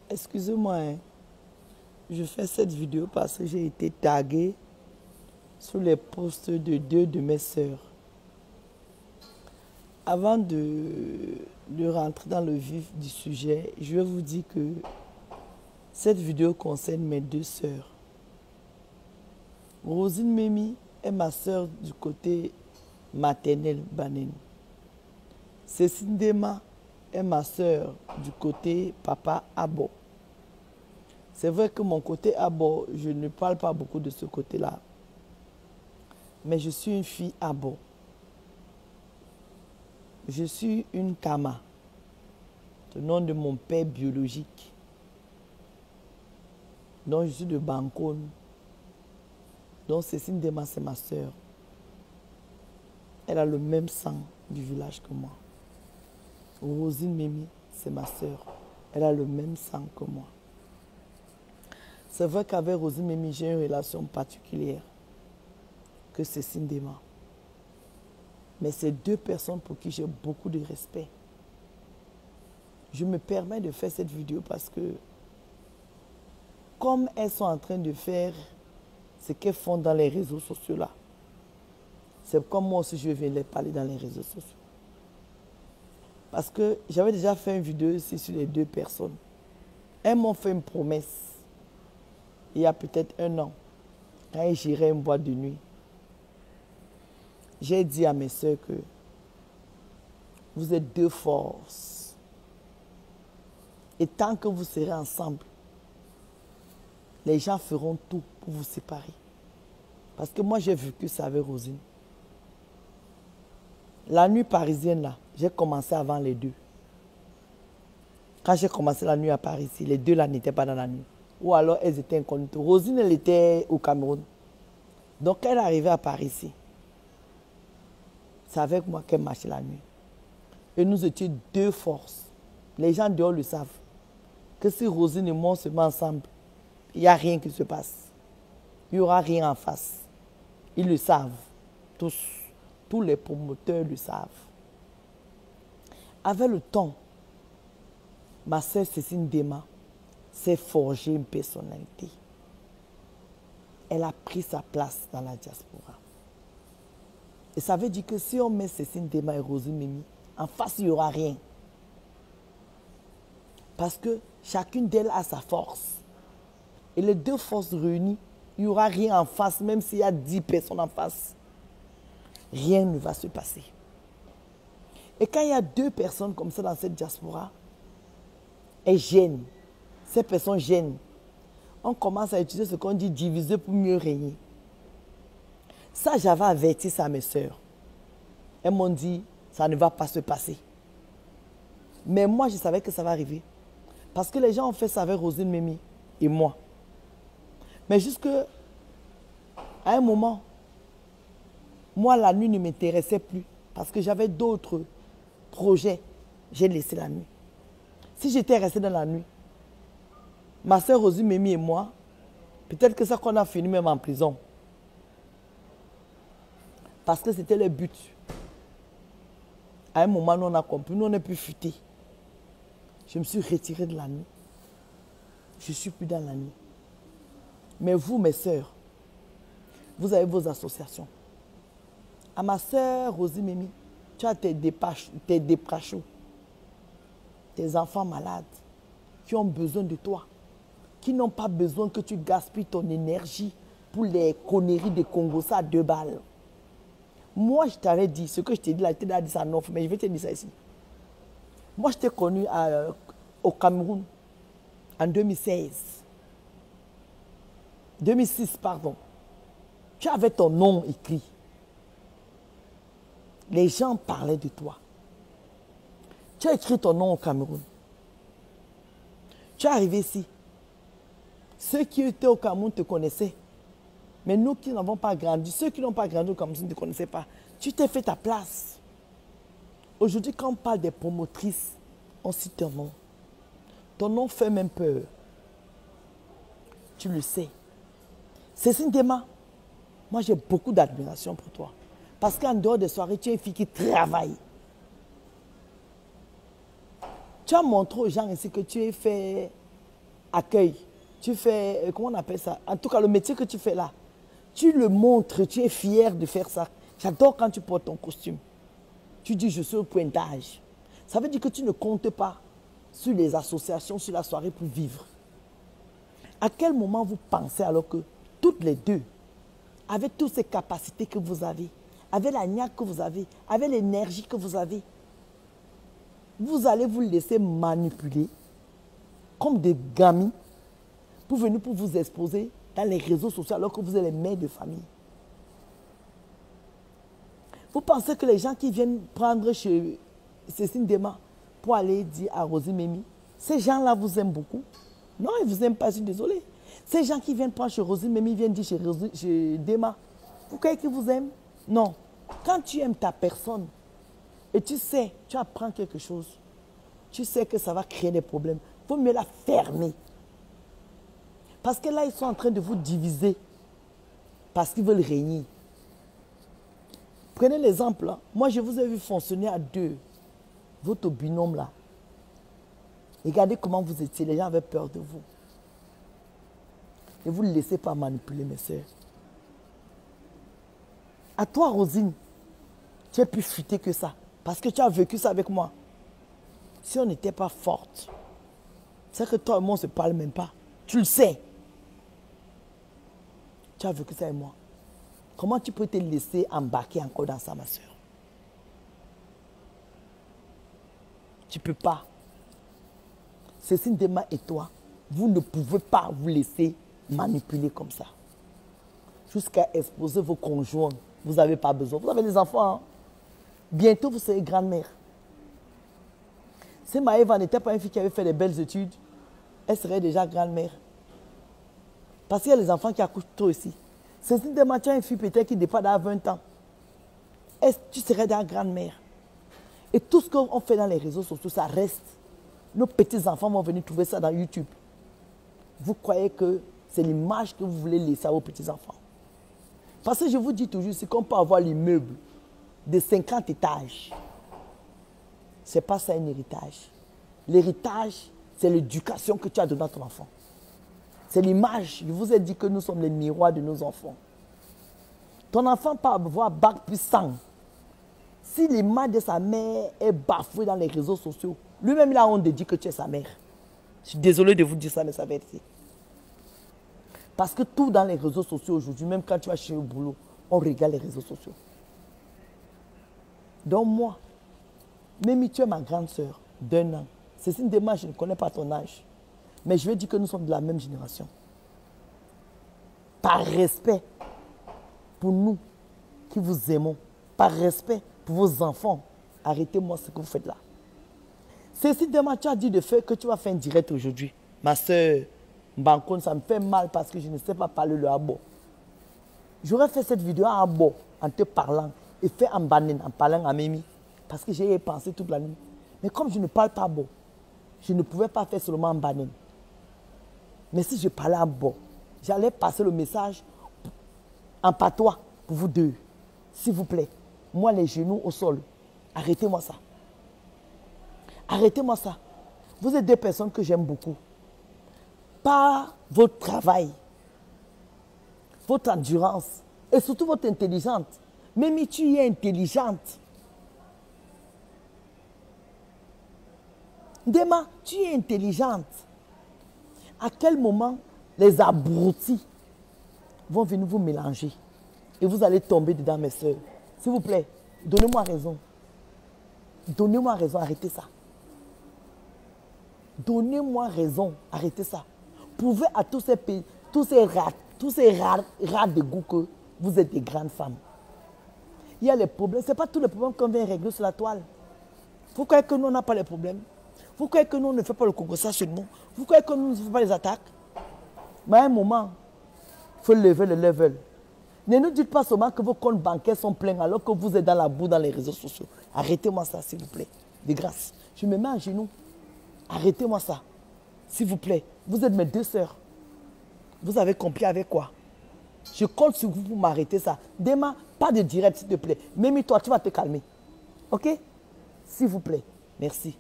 Excusez-moi, hein. Je fais cette vidéo parce que j'ai été taguée sur les posts de deux de mes sœurs. Avant de rentrer dans le vif du sujet, je vais vous dire que cette vidéo concerne mes deux sœurs. Rosine Memi est ma sœur du côté maternel Banen. Cécile Dema est ma sœur du côté papa Abo. C'est vrai que mon côté Abo, je ne parle pas beaucoup de ce côté-là. Mais je suis une fille Abo. Je suis une Kama, le nom de mon père biologique. Donc je suis de Bankone. Donc Cécile Dema, c'est ma sœur. Elle a le même sang du village que moi. Rosine Memi, c'est ma sœur. Elle a le même sang que moi. C'est vrai qu'avec Rosine Memi, j'ai une relation particulière que Cécile Dema. Mais c'est deux personnes pour qui j'ai beaucoup de respect. Je me permets de faire cette vidéo parce que, comme elles sont en train de faire ce qu'elles font dans les réseaux sociaux là, c'est comme moi aussi je vais les parler dans les réseaux sociaux. Parce que j'avais déjà fait une vidéo ici sur les deux personnes. Elles m'ont fait une promesse, il y a peut-être 1 an, quand j'irai une boîte de nuit. J'ai dit à mes soeurs que vous êtes deux forces. Et tant que vous serez ensemble, les gens feront tout pour vous séparer. Parce que moi, j'ai vécu ça avec Rosine. La nuit parisienne, là, j'ai commencé avant les deux. Quand j'ai commencé la nuit à Paris, les deux là n'étaient pas dans la nuit. Ou alors elles étaient incognito. Rosine, elle était au Cameroun. Donc, elle est arrivée à Paris ici. C'est avec moi qu'elle marchait la nuit. Et nous étions deux forces. Les gens dehors le savent. Que si Rosine et moi se mettent ensemble, il n'y a rien qui se passe. Il n'y aura rien en face. Ils le savent. Tous. Tous les promoteurs le savent. Avec le temps, ma sœur Cécile Dema s'est forgée une personnalité. Elle a pris sa place dans la diaspora. Et ça veut dire que si on met Cécile Dema et Rosine Memi, en face, il n'y aura rien. Parce que chacune d'elles a sa force. Et les deux forces réunies, il n'y aura rien en face, même s'il y a 10 personnes en face. Rien ne va se passer. Et quand il y a deux personnes comme ça dans cette diaspora, elles gênent. Ces personnes gênent. On commence à utiliser ce qu'on dit diviser pour mieux régner. Ça, j'avais averti ça à mes soeurs. Elles m'ont dit, ça ne va pas se passer. Mais moi, je savais que ça va arriver. Parce que les gens ont fait ça avec Rosine Memi et moi. Mais jusqu'à un moment, moi, la nuit ne m'intéressait plus. Parce que j'avais d'autres projets. J'ai laissé la nuit. Si j'étais restée dans la nuit, ma soeur Rosine Memi et moi, peut-être que ça qu'on a fini même en prison. Parce que c'était le but. À un moment, nous on a compris, nous on n'est plus futés. Je me suis retirée de la nuit. Je ne suis plus dans la nuit. Mais vous, mes sœurs, vous avez vos associations. À ma sœur Rosine Memi, tu as tes déprachos, tes enfants malades qui ont besoin de toi, qui n'ont pas besoin que tu gaspilles ton énergie pour les conneries de Congo, ça à 2 balles. Moi, je t'avais dit, ce que je t'ai dit là, je t'ai dit ça en offre, mais je vais te dire ça ici. Moi, je t'ai connu au Cameroun en 2016. 2006, pardon. Tu avais ton nom écrit. Les gens parlaient de toi. Tu as écrit ton nom au Cameroun. Tu es arrivé ici. Ceux qui étaient au Cameroun te connaissaient. Mais nous qui n'avons pas grandi, ceux qui n'ont pas grandi au Cameroun ne te connaissaient pas. Tu t'es fait ta place. Aujourd'hui, quand on parle des promotrices, on cite ton nom. Ton nom fait même peur. Tu le sais. Cécile Dema, moi j'ai beaucoup d'admiration pour toi. Parce qu'en dehors des soirées, tu es une fille qui travaille. Tu as montré aux gens ici que tu es fait accueil. Tu fais, comment on appelle ça? En tout cas, le métier que tu fais là, tu le montres, tu es fier de faire ça. J'adore quand tu portes ton costume. Tu dis, je suis au pointage. Ça veut dire que tu ne comptes pas sur les associations, sur la soirée pour vivre. À quel moment vous pensez alors que toutes les deux, avec toutes ces capacités que vous avez, avec la niaque que vous avez, avec l'énergie que vous avez, vous allez vous laisser manipuler comme des gamins pour venir pour vous exposer dans les réseaux sociaux alors que vous êtes les mères de famille. Vous pensez que les gens qui viennent prendre chez Cécile Dema pour aller dire à Rosie Memi, ces gens-là vous aiment beaucoup? Non, ils ne vous aiment pas, je suis désolée. Ces gens qui viennent prendre chez Rosie Memi viennent dire chez Dema, vous croyez qu'ils vous aiment? Non. Quand tu aimes ta personne et tu sais, tu apprends quelque chose, tu sais que ça va créer des problèmes, il faut mieux la fermer. Parce que là, ils sont en train de vous diviser parce qu'ils veulent régner. Prenez l'exemple, hein. Moi je vous ai vu fonctionner à deux, votre binôme là. Regardez comment vous étiez, les gens avaient peur de vous. Ne vous laissez pas manipuler, mes soeurs. À toi, Rosine, tu es plus futée que ça, parce que tu as vécu ça avec moi. Si on n'était pas forte, c'est que toi et moi on ne se parle même pas. Tu le sais. Tu as vécu ça avec moi. Comment tu peux te laisser embarquer encore dans ça, ma soeur? Tu ne peux pas. Cécile Dema et toi, vous ne pouvez pas vous laisser manipuler comme ça. Jusqu'à exposer vos conjoints. Vous n'avez pas besoin. Vous avez des enfants. Hein? Bientôt, vous serez grand-mère. Si Maëva n'était pas une fille qui avait fait des belles études, elle serait déjà grand-mère. Parce qu'il y a les enfants qui accouchent tôt ici. Cécile Dema, tu as une fille peut-être qui dépasse à 20 ans. Tu serais déjà grand-mère. Et tout ce qu'on fait dans les réseaux sociaux, ça reste. Nos petits-enfants vont venir trouver ça dans YouTube. Vous croyez que c'est l'image que vous voulez laisser à vos petits-enfants. Parce que je vous dis toujours, c'est qu'on peut avoir l'immeuble de 50 étages. Ce n'est pas ça un héritage. L'héritage, c'est l'éducation que tu as donnée à ton enfant. C'est l'image. Je vous ai dit que nous sommes les miroirs de nos enfants. Ton enfant peut avoir bac plus 100. Si l'image de sa mère est bafouée dans les réseaux sociaux, lui-même il a honte de dire que tu es sa mère. Je suis désolé de vous dire ça, mais ça va être fait. Parce que tout dans les réseaux sociaux aujourd'hui, même quand tu vas chez le boulot, on regarde les réseaux sociaux. Donc moi, même si tu es ma grande soeur d'1 an, c'est une démarche, je ne connais pas ton âge. Mais je vais dire que nous sommes de la même génération. Par respect pour nous qui vous aimons, par respect pour vos enfants, arrêtez-moi ce que vous faites là. Cécile Dema, tu as dit de faire que tu vas faire un direct aujourd'hui. Ma soeur, Bankon, ça me fait mal parce que je ne sais pas parler le abo. J'aurais fait cette vidéo à abo en te parlant et fait en banane en parlant à Mimi parce que j'ai pensé toute la nuit. Mais comme je ne parle pas abo, je ne pouvais pas faire seulement en banane. Mais si je parlais en abo, j'allais passer le message en patois pour vous deux. S'il vous plaît, moi les genoux au sol, arrêtez-moi ça. Arrêtez-moi ça. Vous êtes deux personnes que j'aime beaucoup. Par votre travail, votre endurance et surtout votre intelligence. Même si tu es intelligente. Dema, tu es intelligente. À quel moment les abrutis vont venir vous mélanger et vous allez tomber dedans, mes soeurs? S'il vous plaît, donnez-moi raison. Donnez-moi raison, arrêtez ça. Donnez-moi raison, arrêtez ça. Prouvez à tous ces pays, tous ces rats de goût que vous êtes des grandes femmes. Il y a les problèmes, ce n'est pas tous les problèmes qu'on vient régler sur la toile. Vous croyez que nous, on n'a pas les problèmes? Vous croyez que nous, on ne fait pas le concours seulement? Vous croyez que nous ne faisons pas les attaques? Mais à un moment, il faut lever le level. Ne nous dites pas seulement que vos comptes bancaires sont pleins alors que vous êtes dans la boue dans les réseaux sociaux. Arrêtez-moi ça, s'il vous plaît. De grâce. Je me mets à genoux. Arrêtez-moi ça. S'il vous plaît. Vous êtes mes deux sœurs. Vous avez compris avec quoi? Je compte sur vous pour m'arrêter ça. Demain, pas de direct, s'il te plaît. Même toi, tu vas te calmer. OK? S'il vous plaît. Merci.